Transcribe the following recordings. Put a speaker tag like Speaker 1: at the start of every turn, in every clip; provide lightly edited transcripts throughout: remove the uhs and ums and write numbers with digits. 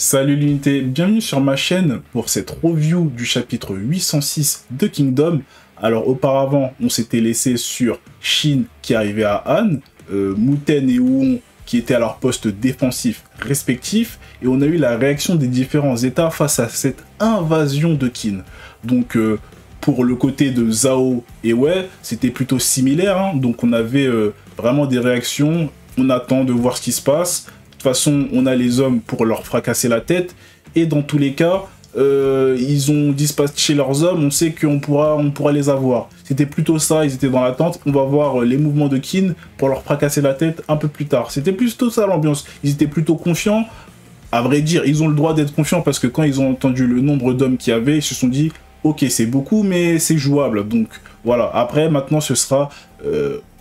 Speaker 1: Salut l'unité, bienvenue sur ma chaîne pour cette review du chapitre 806 de Kingdom. Alors auparavant, on s'était laissé sur Shin qui arrivait à Han, Muten et Wuon qui étaient à leur poste défensif respectif, et on a eu la réaction des différents états face à cette invasion de Qin. Donc pour le côté de Zhao et Wei, c'était plutôt similaire, hein. Donc on avait vraiment des réactions, on attend de voir ce qui se passe. De toute façon, on a les hommes pour leur fracasser la tête. Et dans tous les cas, ils ont dispatché leurs hommes. On sait qu'on pourra les avoir. C'était plutôt ça, ils étaient dans l'attente. On va voir les mouvements de Qin pour leur fracasser la tête un peu plus tard. C'était plutôt ça l'ambiance. Ils étaient plutôt confiants. À vrai dire, ils ont le droit d'être confiants parce que quand ils ont entendu le nombre d'hommes qu'il y avait, ils se sont dit « Ok, c'est beaucoup, mais c'est jouable. » Donc voilà. Après, maintenant, ce sera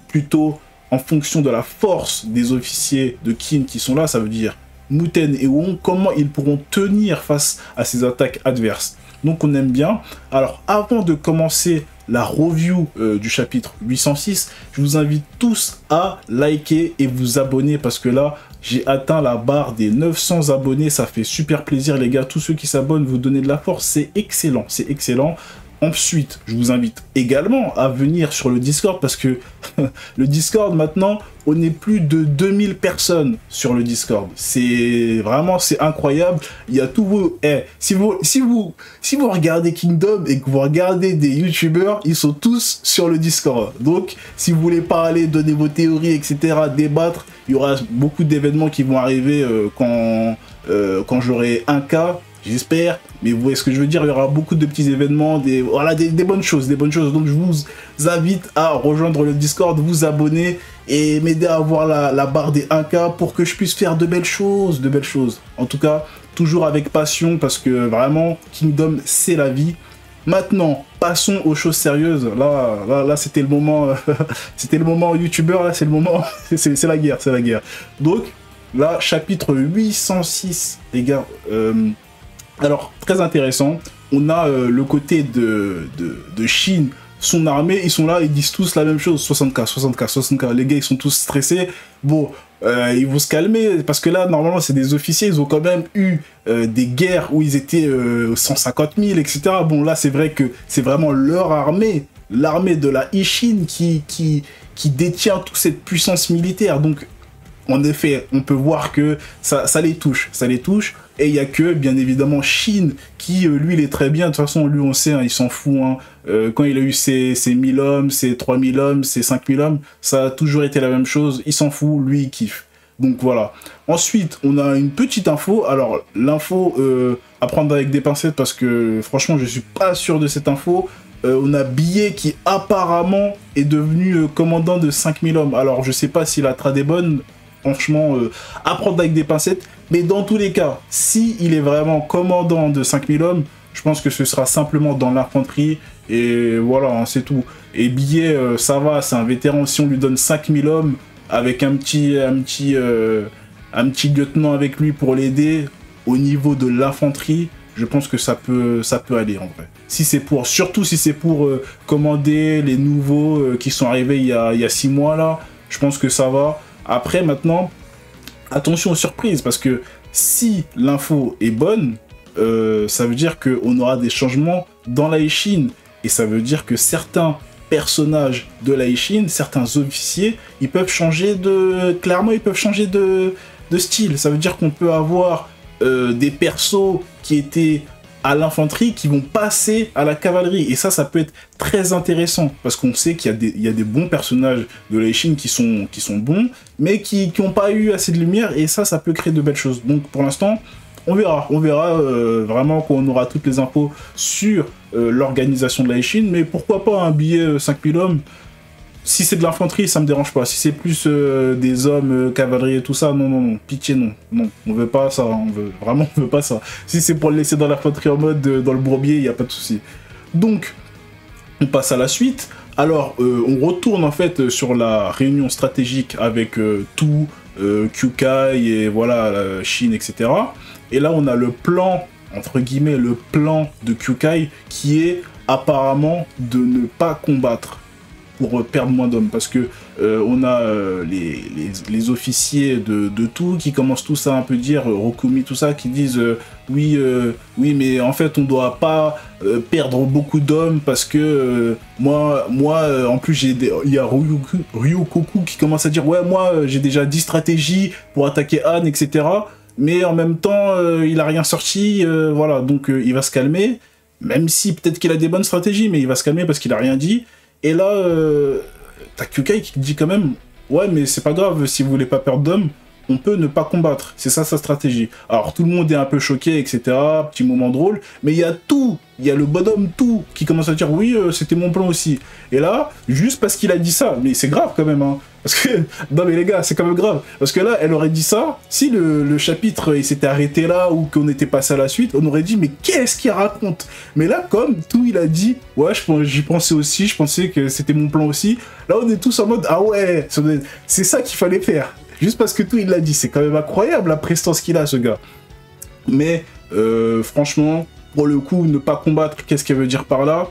Speaker 1: plutôt en fonction de la force des officiers de Qin qui sont là, ça veut dire Muten et Wuon, comment ils pourront tenir face à ces attaques adverses. Donc on aime bien. Alors avant de commencer la review du chapitre 806, je vous invite tous à liker et vous abonner parce que là, j'ai atteint la barre des 900 abonnés. Ça fait super plaisir les gars. Tous ceux qui s'abonnent, vous donnez de la force, c'est excellent, c'est excellent. Ensuite, je vous invite également à venir sur le Discord parce que le Discord maintenant, on est plus de 2000 personnes sur le Discord. C'est vraiment, c'est incroyable. Il y a tout vos... si vous regardez Kingdom et que vous regardez des YouTubeurs, ils sont tous sur le Discord. Donc, si vous voulez parler, donner vos théories, etc., débattre, il y aura beaucoup d'événements qui vont arriver quand j'aurai 1K. J'espère, mais vous voyez ce que je veux dire, il y aura beaucoup de petits événements, des bonnes choses, Donc je vous invite à rejoindre le Discord, vous abonner et m'aider à avoir la barre des 1K pour que je puisse faire de belles choses, En tout cas, toujours avec passion parce que vraiment, Kingdom, c'est la vie. Maintenant, passons aux choses sérieuses. Là c'était le moment, c'était le moment youtubeur, là c'est le moment, c'est la guerre, Donc, là, chapitre 806, les gars, alors, très intéressant, on a le côté de Shin, son armée, ils sont là, ils disent tous la même chose, 60K, les gars, ils sont tous stressés. Bon, ils vont se calmer, parce que là, normalement, c'est des officiers, ils ont quand même eu des guerres où ils étaient 150 000, etc. Bon, là, c'est vrai que c'est vraiment leur armée, l'armée de la Ishin qui détient toute cette puissance militaire, donc... En effet, on peut voir que ça les touche, et il n'y a que, bien évidemment, Shin, qui, lui, il est très bien, de toute façon, lui, on sait, hein, il s'en fout, hein. Quand il a eu ses 1000 hommes, ses 3000 hommes, ses 5000 hommes, ça a toujours été la même chose, il s'en fout, lui, il kiffe. Donc voilà. Ensuite, on a une petite info, alors, l'info, à prendre avec des pincettes, parce que, franchement, je suis pas sûr de cette info. On a Billet qui, apparemment, est devenu commandant de 5000 hommes, alors, je sais pas si la trad est bonne. Franchement, à prendre avec des pincettes. Mais dans tous les cas, si il est vraiment commandant de 5000 hommes, je pense que ce sera simplement dans l'infanterie. Et voilà, hein, c'est tout. Et Billet, ça va, c'est un vétéran. Si on lui donne 5000 hommes, avec un petit lieutenant avec lui pour l'aider, au niveau de l'infanterie, je pense que ça peut aller en vrai. Si c'est pour, surtout si c'est pour commander les nouveaux qui sont arrivés il y a 6 mois là, je pense que ça va. Après, maintenant, attention aux surprises, parce que si l'info est bonne, ça veut dire qu'on aura des changements dans la Ishin, et ça veut dire que certains personnages de la Ishin, certains officiers, ils peuvent changer clairement, ils peuvent changer de style. Ça veut dire qu'on peut avoir des persos qui étaient à l'infanterie qui vont passer à la cavalerie, et ça peut être très intéressant parce qu'on sait qu'il y a des bons personnages de la Chine qui sont bons mais qui n'ont pas eu assez de lumière, et ça peut créer de belles choses. Donc pour l'instant on verra vraiment qu'on aura toutes les infos sur l'organisation de la Chine, mais pourquoi pas un billet 5000 hommes. Si c'est de l'infanterie, ça me dérange pas. Si c'est plus des hommes, cavalerie et tout ça, non, pitié, non, on veut pas ça, on veut pas ça. Si c'est pour le laisser dans l'infanterie en mode dans le bourbier, il n'y a pas de souci. Donc, on passe à la suite. Alors, on retourne en fait sur la réunion stratégique avec tout, Kyukai et voilà, Shin, etc. Et là, on a le plan, entre guillemets, le plan de Kyukai qui est apparemment de ne pas combattre. pour perdre moins d'hommes, parce que on a les officiers de tout qui commencent tous à un peu dire, Rokumi, tout ça, qui disent oui, oui, mais en fait on doit pas perdre beaucoup d'hommes parce que moi en plus il y a Ryukoku qui commence à dire ouais, moi j'ai déjà 10 stratégies pour attaquer Han, etc. Mais en même temps il a rien sorti, voilà, donc il va se calmer, même si peut-être qu'il a des bonnes stratégies, mais il va se calmer parce qu'il a rien dit. Et là t'as Kyukai qui dit quand même ouais, mais c'est pas grave, si vous voulez pas perdre d'hommes, on peut ne pas combattre. C'est ça sa stratégie. Alors tout le monde est un peu choqué, etc. Petit moment drôle. Mais il y a tout. Il y a le bonhomme tout qui commence à dire oui, c'était mon plan aussi. Et là, juste parce qu'il a dit ça, mais c'est grave quand même, hein. Parce que, non mais les gars, c'est quand même grave. Parce que là, elle aurait dit ça, si le chapitre il s'était arrêté là ou qu'on était passé à la suite, on aurait dit mais qu'est-ce qu'il raconte? Mais là, comme tout il a dit, ouais, j'y pensais aussi, je pensais que c'était mon plan aussi. Là, on est tous en mode ah ouais, c'est ça qu'il fallait faire. Juste parce que tout il l'a dit, c'est quand même incroyable la prestance qu'il a, ce gars. Mais franchement, pour le coup, ne pas combattre, qu'est-ce qu'elle veut dire par là?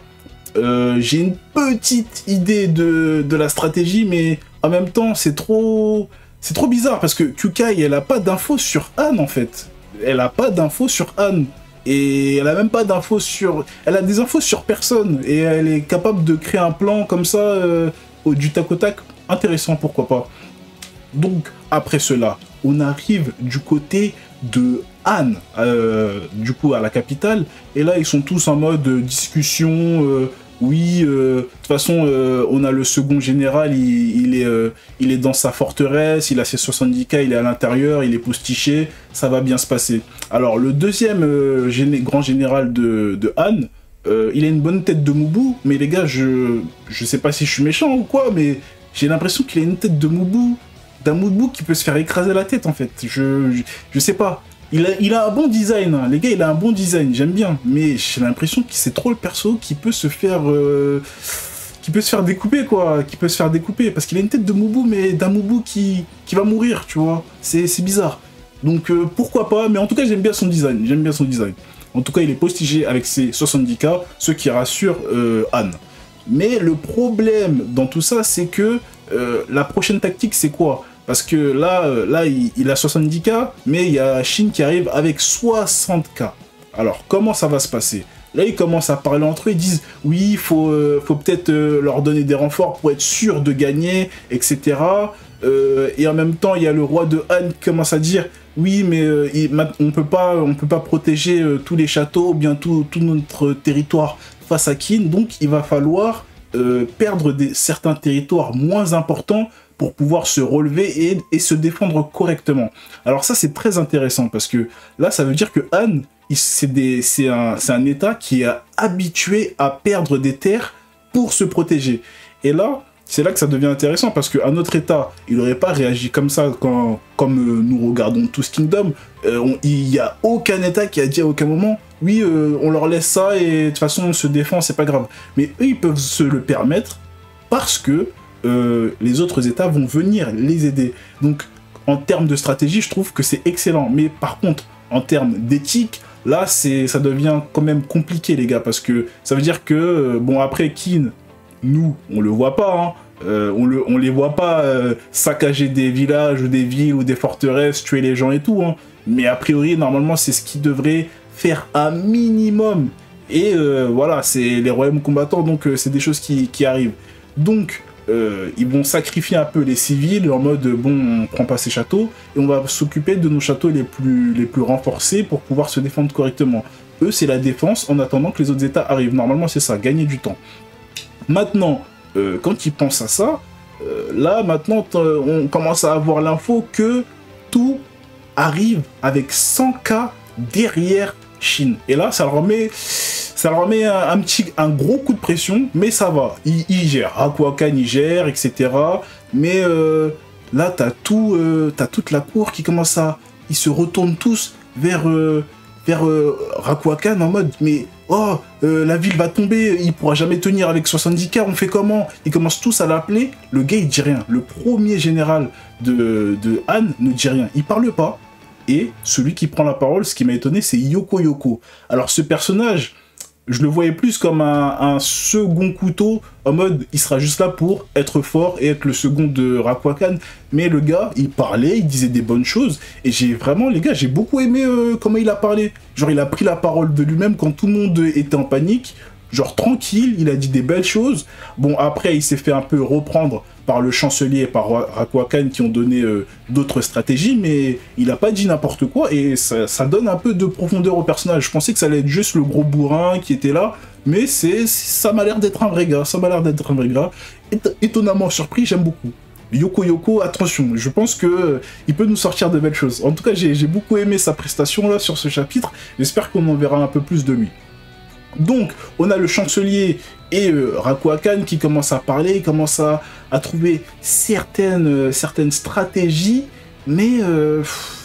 Speaker 1: J'ai une petite idée de la stratégie, mais en même temps, c'est trop bizarre, parce que Kyukai, elle a pas d'infos sur Han, en fait. Elle a pas d'infos sur Han. Et elle a même pas d'infos sur... Elle a des infos sur personne, et elle est capable de créer un plan comme ça, du tac au tac. Intéressant, pourquoi pas. Donc, après cela, on arrive du côté de Han, du coup, à la capitale. Et là, ils sont tous en mode discussion. Oui, de toute façon, on a le second général, il est dans sa forteresse, il a ses 70K, il est à l'intérieur, il est postiché, ça va bien se passer. Alors, le deuxième grand général de Han, il a une bonne tête de Mubu, mais les gars, je sais pas si je suis méchant ou quoi, mais j'ai l'impression qu'il a une tête de Mubu, d'un Mubu qui peut se faire écraser la tête, en fait. Je sais pas. Il a un bon design, hein. Les gars, il a un bon design, j'aime bien. Mais j'ai l'impression que c'est trop le perso qui peut se faire... découper, quoi. Qui peut se faire découper. Parce qu'il a une tête de Mubu, mais d'un Mubu qui va mourir, tu vois. C'est bizarre. Donc, pourquoi pas. Mais en tout cas, j'aime bien son design. J'aime bien son design. En tout cas, il est postigé avec ses 70K, ce qui rassure Han. Mais le problème dans tout ça, c'est que la prochaine tactique, c'est quoi? Parce que là il a 70K, mais il y a Shin qui arrive avec 60K. Alors, comment ça va se passer? Là, ils commencent à parler entre eux, ils disent « Oui, il faut peut-être leur donner des renforts pour être sûr de gagner, etc. » Et en même temps, il y a le roi de Han qui commence à dire « Oui, mais on peut pas protéger tous les châteaux, ou bien tout notre territoire face à Qin, donc il va falloir perdre certains territoires moins importants pour pouvoir se relever et se défendre correctement. » Alors ça, c'est très intéressant, parce que là, ça veut dire que Han, c'est un État qui est habitué à perdre des terres pour se protéger. Et là, c'est là que ça devient intéressant, parce qu'un autre État, il n'aurait pas réagi comme ça comme nous regardons tous Kingdom. Il n'y a aucun État qui a dit à aucun moment « Oui, on leur laisse ça et de toute façon, on se défend, c'est pas grave. » Mais eux, ils peuvent se le permettre parce que les autres États vont venir les aider. Donc, en termes de stratégie, je trouve que c'est excellent. Mais par contre, en termes d'éthique, là, ça devient quand même compliqué, les gars, parce que ça veut dire que, bon, après, Qin, nous, on le voit pas, hein. On les voit pas saccager des villages ou des villes ou des forteresses, tuer les gens et tout, hein. Mais a priori, normalement, c'est ce qui devrait faire un minimum. Et voilà, c'est les royaumes combattants, donc c'est des choses qui arrivent. Donc, ils vont sacrifier un peu les civils en mode bon, on prend pas ces châteaux et on va s'occuper de nos châteaux les plus renforcés pour pouvoir se défendre correctement. Eux, c'est la défense en attendant que les autres États arrivent. Normalement, c'est ça, gagner du temps. Maintenant, quand ils pensent à ça, là, maintenant, on commence à avoir l'info que tout arrive avec 100K derrière Shin. Et là, ça leur remet un gros coup de pression, mais ça va. Il gère. Hakuakan, il gère, etc. Mais là, t'as toute la cour qui commence à... Ils se retournent tous vers Hakuakan en mode, mais oh, la ville va tomber, il pourra jamais tenir avec 70K, on fait comment? Ils commencent tous à l'appeler. Le gars, il dit rien. Le premier général de Han ne dit rien. Il parle pas. Et celui qui prend la parole, ce qui m'a étonné, c'est Yoko Yoko. Alors, ce personnage... je le voyais plus comme un second couteau, en mode, il sera juste là pour être fort et être le second de Rakwakan. Mais le gars, il parlait, il disait des bonnes choses, et j'ai vraiment, les gars, j'ai beaucoup aimé comment il a parlé. Genre, il a pris la parole de lui-même quand tout le monde était en panique, genre tranquille, il a dit des belles choses. Bon, après, il s'est fait un peu reprendre par le chancelier et par Rakwakan qui ont donné d'autres stratégies, mais il a pas dit n'importe quoi, et ça donne un peu de profondeur au personnage. Je pensais que ça allait être juste le gros bourrin qui était là, mais ça m'a l'air d'être un vrai gars, ça m'a l'air d'être un vrai gars. Étonnamment surpris, j'aime beaucoup. Yoko Yoko, attention, je pense que il peut nous sortir de belles choses. En tout cas, j'ai beaucoup aimé sa prestation là sur ce chapitre, j'espère qu'on en verra un peu plus de lui. Donc, on a le chancelier et Rakwakan qui commencent à parler, ils commencent à trouver certaines stratégies, mais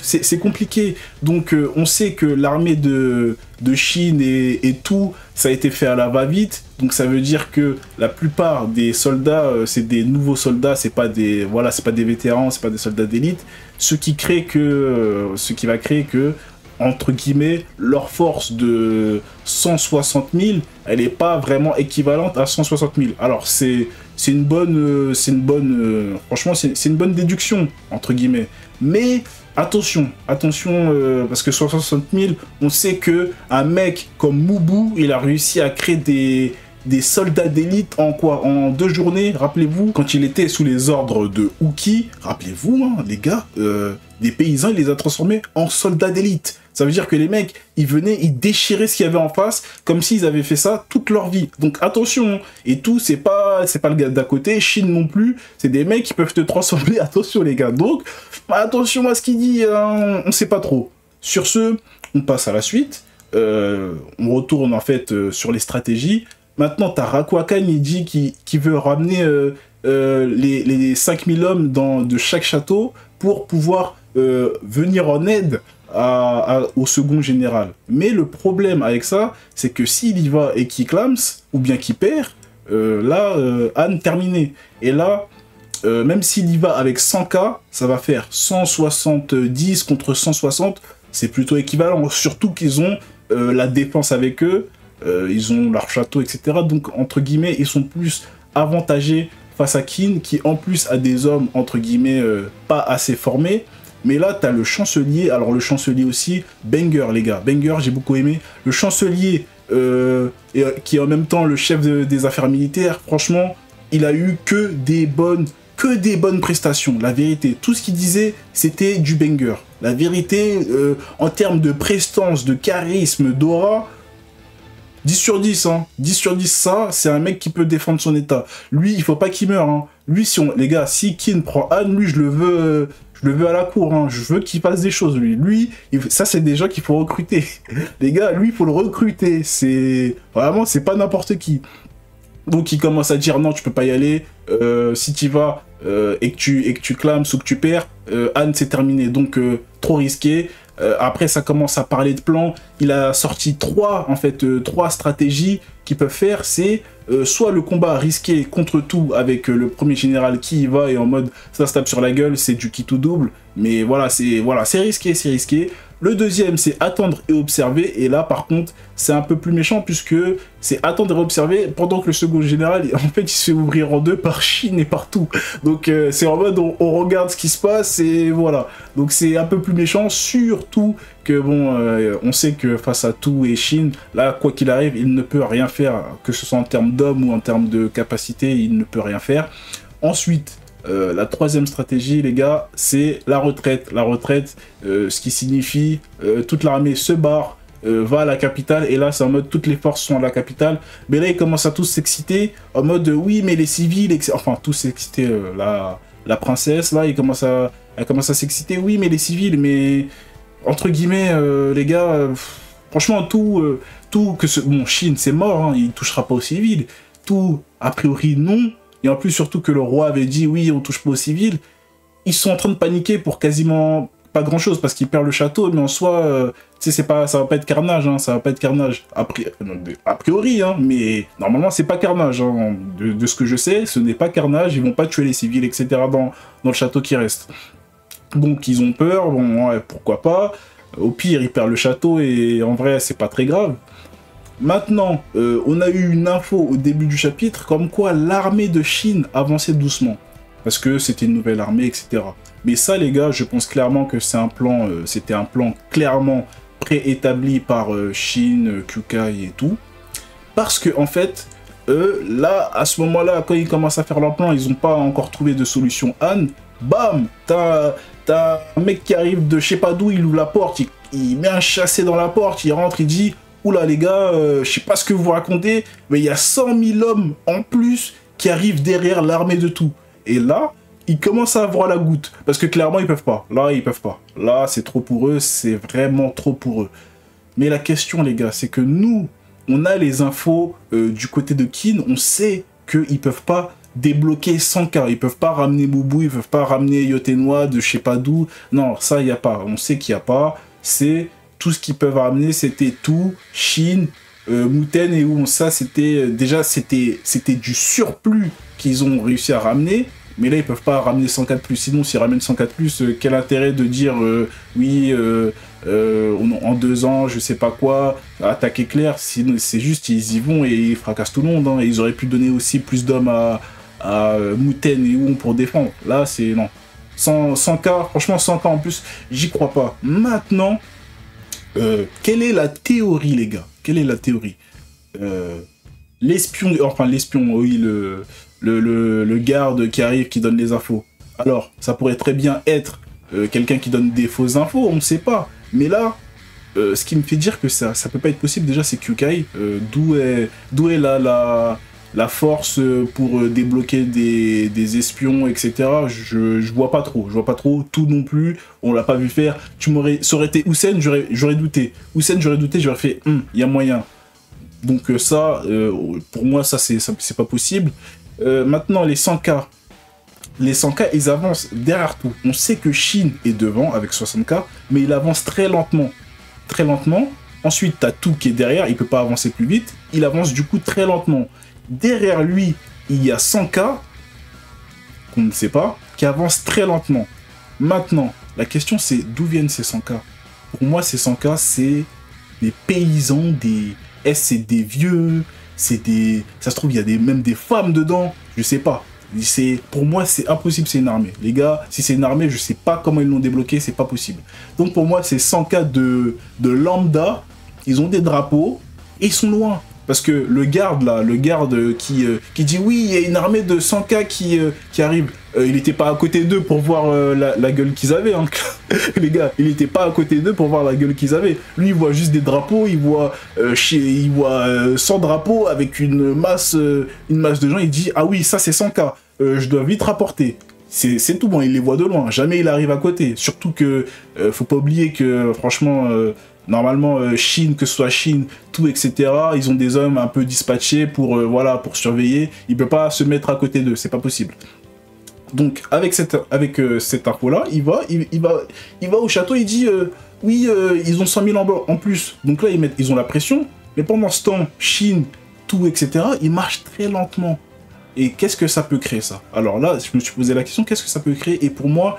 Speaker 1: c'est compliqué. Donc, on sait que l'armée de Chine et tout, ça a été fait à la va-vite. Donc, ça veut dire que la plupart des soldats, c'est des nouveaux soldats, c'est pas des vétérans, c'est pas des soldats d'élite. Ce qui va créer que entre guillemets, leur force de 160 000, elle n'est pas vraiment équivalente à 160 000. Alors, franchement, c'est une bonne déduction, entre guillemets. Mais, attention, parce que 160 000, on sait que un mec comme Mubu, il a réussi à créer des soldats d'élite en quoi? En 2 journées, rappelez-vous, quand il était sous les ordres de Uki, rappelez-vous, hein, les gars, des paysans, il les a transformés en soldats d'élite. Ça veut dire que les mecs, ils venaient, ils déchiraient ce qu'il y avait en face, comme s'ils avaient fait ça toute leur vie. Donc attention, et tout, c'est pas le gars d'à côté, Chine non plus, c'est des mecs qui peuvent te transformer, attention les gars. Donc, attention à ce qu'il dit, on sait pas trop. Sur ce, on passe à la suite, on retourne en fait sur les stratégies. Maintenant, t'as Rakwakan, il dit qu'il veut ramener les 5000 hommes de chaque château pour pouvoir venir en aide au second général. Mais le problème avec ça, c'est que s'il y va et qu'il clame, ou bien qu'il perd, là, Anne terminé. Et là, même s'il y va avec 100K, ça va faire 170 contre 160, c'est plutôt équivalent, surtout qu'ils ont la défense avec eux, ils ont leur château, etc. Donc, entre guillemets, ils sont plus avantagés face à Qin, qui en plus a des hommes, entre guillemets, pas assez formés. Mais là, t'as le chancelier, alors le chancelier aussi, banger les gars, banger, j'ai beaucoup aimé. Le chancelier, qui est en même temps le chef des affaires militaires, franchement, il a eu que des bonnes prestations. La vérité, tout ce qu'il disait, c'était du banger. La vérité, en termes de prestance, de charisme, d'aura, 10 sur 10, hein. 10 sur 10, ça, c'est un mec qui peut défendre son état. Lui, il faut pas qu'il meure, hein. Lui, les gars, si Qin prend Anne, lui, je le veux à la cour, hein. Je veux qu'il fasse des choses, lui. Lui, ça, c'est des gens qu'il faut recruter. Les gars, lui, il faut le recruter. Vraiment, c'est pas n'importe qui. Donc, il commence à dire, non, tu peux pas y aller. Si tu vas et que tu clames ou que tu perds, Anne, c'est terminé. Donc, trop risqué. Après, ça commence à parler de plans. Il a sorti trois stratégies qu'ils peuvent faire. C'est soit le combat risqué contre tout avec le premier général qui y va et en mode ça se tape sur la gueule, c'est du qui tout double. Mais voilà, c'est risqué, c'est risqué. Le deuxième, c'est attendre et observer. Et là, par contre, c'est un peu plus méchant puisque c'est attendre et observer pendant que le second général, en fait, il se fait ouvrir en deux par Chine et partout. Donc, c'est en mode, on regarde ce qui se passe et voilà. Donc, c'est un peu plus méchant, surtout que, bon, on sait que face à tout et Chine, là, quoi qu'il arrive, il ne peut rien faire, que ce soit en termes d'hommes ou en termes de capacité, il ne peut rien faire. Ensuite, la troisième stratégie, les gars, c'est la retraite. La retraite, ce qui signifie toute l'armée se barre, va à la capitale, et là, c'est en mode toutes les forces sont à la capitale. Mais là, ils commencent à tous s'exciter, en mode oui, mais les civils, enfin, tous s'exciter, la princesse, là, elle commence à s'exciter, oui, mais les civils, mais entre guillemets, les gars, franchement, bon, Chine, c'est mort, hein, il touchera pas aux civils. Tout, a priori, non. Et en plus, surtout que le roi avait dit, oui, on touche pas aux civils. Ils sont en train de paniquer pour quasiment pas grand-chose, parce qu'ils perdent le château, mais en soi, tu sais, ça va pas être carnage, hein, ça va pas être carnage. A priori, hein, mais normalement, c'est pas carnage. Hein. De ce que je sais, ce n'est pas carnage, ils vont pas tuer les civils, etc. dans le château qui reste. Donc, ils ont peur, bon, ouais, pourquoi pas. Au pire, ils perdent le château, et en vrai, c'est pas très grave. Maintenant, on a eu une info au début du chapitre comme quoi l'armée de Chine avançait doucement. Parce que c'était une nouvelle armée, etc. Mais ça, les gars, je pense clairement que c'est un plan, c'était un plan clairement préétabli par Shin, Kyukai et tout. Parce que, en fait, là, à ce moment-là, quand ils commencent à faire leur plan, ils n'ont pas encore trouvé de solution. Han, bam, t'as un mec qui arrive de je sais pas d'où, il ouvre la porte, il met un chassé dans la porte, il rentre, il dit « Oula les gars, je sais pas ce que vous racontez, mais il y a 100 000 hommes en plus qui arrivent derrière l'armée de tout. » Et là, ils commencent à avoir la goutte. Parce que clairement, ils peuvent pas. Là, ils peuvent pas. Là, c'est trop pour eux. C'est vraiment trop pour eux. Mais la question, les gars, c'est que nous, on a les infos du côté de Kin. On sait qu'ils peuvent pas débloquer 100K. Ils peuvent pas ramener Boubou. Ils peuvent pas ramener Yotenoa de je sais pas d'où. Non, ça, il n'y a pas. On sait qu'il n'y a pas. C'est tout ce qu'ils peuvent ramener. C'était tout. Shin, Muten et où ça, c'était déjà, c'était du surplus qu'ils ont réussi à ramener, mais là ils peuvent pas ramener 104 plus. Sinon, s'ils ramènent 104 plus, quel intérêt de dire oui, en 2 ans, je sais pas quoi, attaquer Claire. Sinon, c'est juste ils y vont et ils fracassent tout le monde. Hein. Et ils auraient pu donner aussi plus d'hommes à Muten et Oum pour défendre. Là, c'est non. 100K, franchement 100K en plus, j'y crois pas. Maintenant, quelle est la théorie, les gars? Quelle est la théorie? L'espion, enfin l'espion, oui, le garde qui arrive, qui donne les infos. Alors, ça pourrait très bien être quelqu'un qui donne des fausses infos, on ne sait pas. Mais là, ce qui me fait dire que ça peut pas être possible, déjà, c'est Kyukai. D'où est la force pour débloquer des espions, etc. Je vois pas trop. Je vois pas trop tout non plus. On l'a pas vu faire. Ça aurait été Hussein, j'aurais douté. Hussein, j'aurais douté, j'aurais fait, il y a moyen. Donc ça, pour moi, ça c'est pas possible. Maintenant, les 100K. Les 100K, ils avancent derrière tout. On sait que Shin est devant avec 60K, mais il avance très lentement. Très lentement. Ensuite, t'as tout qui est derrière, il peut pas avancer plus vite. Il avance du coup très lentement. Derrière lui, il y a 100K, qu'on ne sait pas, qui avance très lentement. Maintenant, la question c'est d'où viennent ces 100K? Pour moi, ces 100K, c'est des paysans, c'est des vieux, c'est des... Ça se trouve, il y a même des femmes dedans, je sais pas. Pour moi, c'est impossible, c'est une armée. Les gars, si c'est une armée, je sais pas comment ils l'ont débloqué, c'est pas possible. Donc pour moi, c'est 100K de lambda, ils ont des drapeaux, et ils sont loin. Parce que le garde, là, qui dit oui, il y a une armée de 100K qui arrive. Il n'était pas à côté d'eux pour voir la gueule qu'ils avaient. Hein. Les gars, il n'était pas à côté d'eux pour voir la gueule qu'ils avaient. Lui, il voit juste des drapeaux, il voit 100 drapeaux avec une masse de gens. Il dit, ah oui, ça c'est 100K, je dois vite rapporter. C'est tout bon, il les voit de loin. Jamais il arrive à côté. Surtout que, faut pas oublier que, franchement... Normalement, Chine, que ce soit Chine, tout, etc., ils ont des hommes un peu dispatchés pour, voilà, pour surveiller. Il peut pas se mettre à côté d'eux, c'est pas possible. Donc, avec cette info-là, il va au château, il dit, oui, ils ont 100 000 en plus. Donc là, ils ont la pression, mais pendant ce temps, Chine, tout, etc., ils marchent très lentement. Et qu'est-ce que ça peut créer, ça? Alors là, je me suis posé la question, qu'est-ce que ça peut créer? Et pour moi,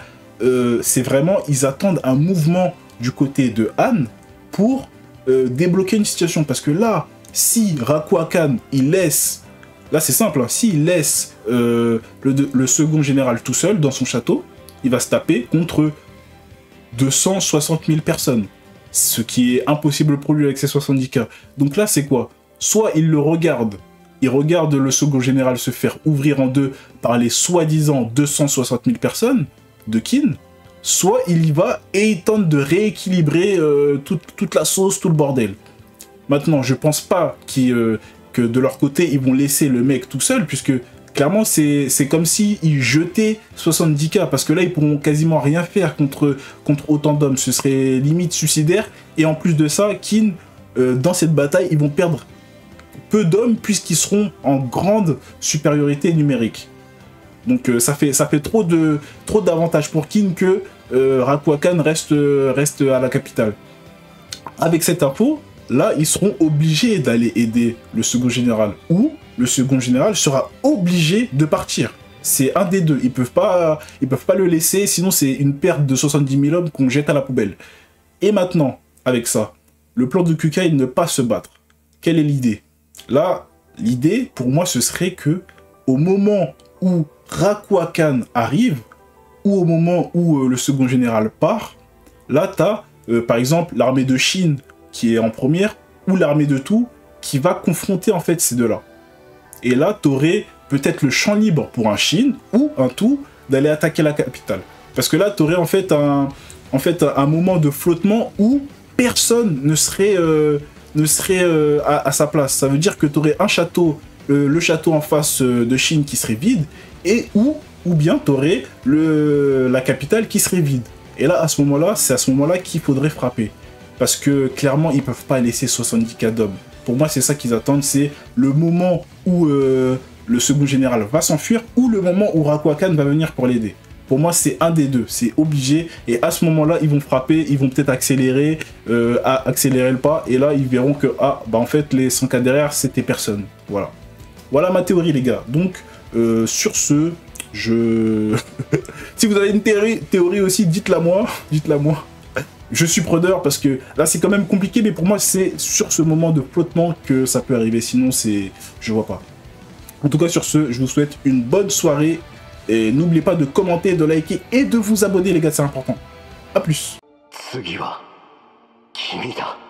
Speaker 1: c'est vraiment, ils attendent un mouvement du côté de Han, pour débloquer une situation. Parce que là, si Rakuakan, il laisse... Là, c'est simple, hein, s'il laisse le second général tout seul dans son château, il va se taper contre 260 000 personnes. Ce qui est impossible pour lui avec ses 70K. Donc là, c'est quoi? Soit il le regarde, il regarde le second général se faire ouvrir en deux par les soi-disant 260 000 personnes de Kin, soit il y va et il tente de rééquilibrer toute la sauce, tout le bordel. Maintenant, je pense pas que de leur côté, ils vont laisser le mec tout seul, puisque clairement, c'est comme s'ils jetaient 70K, parce que là, ils pourront quasiment rien faire contre autant d'hommes. Ce serait limite suicidaire. Et en plus de ça, Kin, dans cette bataille, ils vont perdre peu d'hommes, puisqu'ils seront en grande supériorité numérique. Donc ça fait trop d'avantages pour Kin que Rakuakan reste à la capitale. Avec cette info, là, ils seront obligés d'aller aider le second général. Ou le second général sera obligé de partir. C'est un des deux. Ils peuvent pas le laisser, sinon c'est une perte de 70 000 hommes qu'on jette à la poubelle. Et maintenant, avec ça, le plan de Kyukai, ne pas se battre. quelle est l'idée? Là, l'idée, pour moi, ce serait que au moment où Rakuakan arrive, ou au moment où le second général part, là, tu as, par exemple, l'armée de Shin qui est en première, ou l'armée de Tout qui va confronter, en fait, ces deux-là. Et là, tu aurais peut-être le champ libre pour un Shin ou un Tout d'aller attaquer la capitale. Parce que là, tu aurais, en fait, un moment de flottement où personne ne serait à sa place. Ça veut dire que tu aurais un château, le château en face de Shin qui serait vide, et ou bien tu aurais la capitale qui serait vide. Et là, c'est à ce moment-là qu'il faudrait frapper. Parce que clairement, ils peuvent pas laisser 70 cas d'hommes. Pour moi, c'est ça qu'ils attendent, c'est le moment où le second général va s'enfuir, ou le moment où Rakuakan va venir pour l'aider. Pour moi, c'est un des deux, c'est obligé. Et à ce moment-là, ils vont frapper, ils vont peut-être accélérer le pas. Et là, ils verront que, ah, bah en fait, les 100 cas derrière, c'était personne. Voilà. Voilà ma théorie, les gars. Donc, sur ce, si vous avez une théorie aussi, dites-la moi. Dites-la moi. Je suis preneur parce que là, c'est quand même compliqué. Mais pour moi, c'est sur ce moment de flottement que ça peut arriver. Sinon, je vois pas. En tout cas, sur ce, je vous souhaite une bonne soirée. Et n'oubliez pas de commenter, de liker et de vous abonner, les gars, c'est important. A plus. 次は君だ。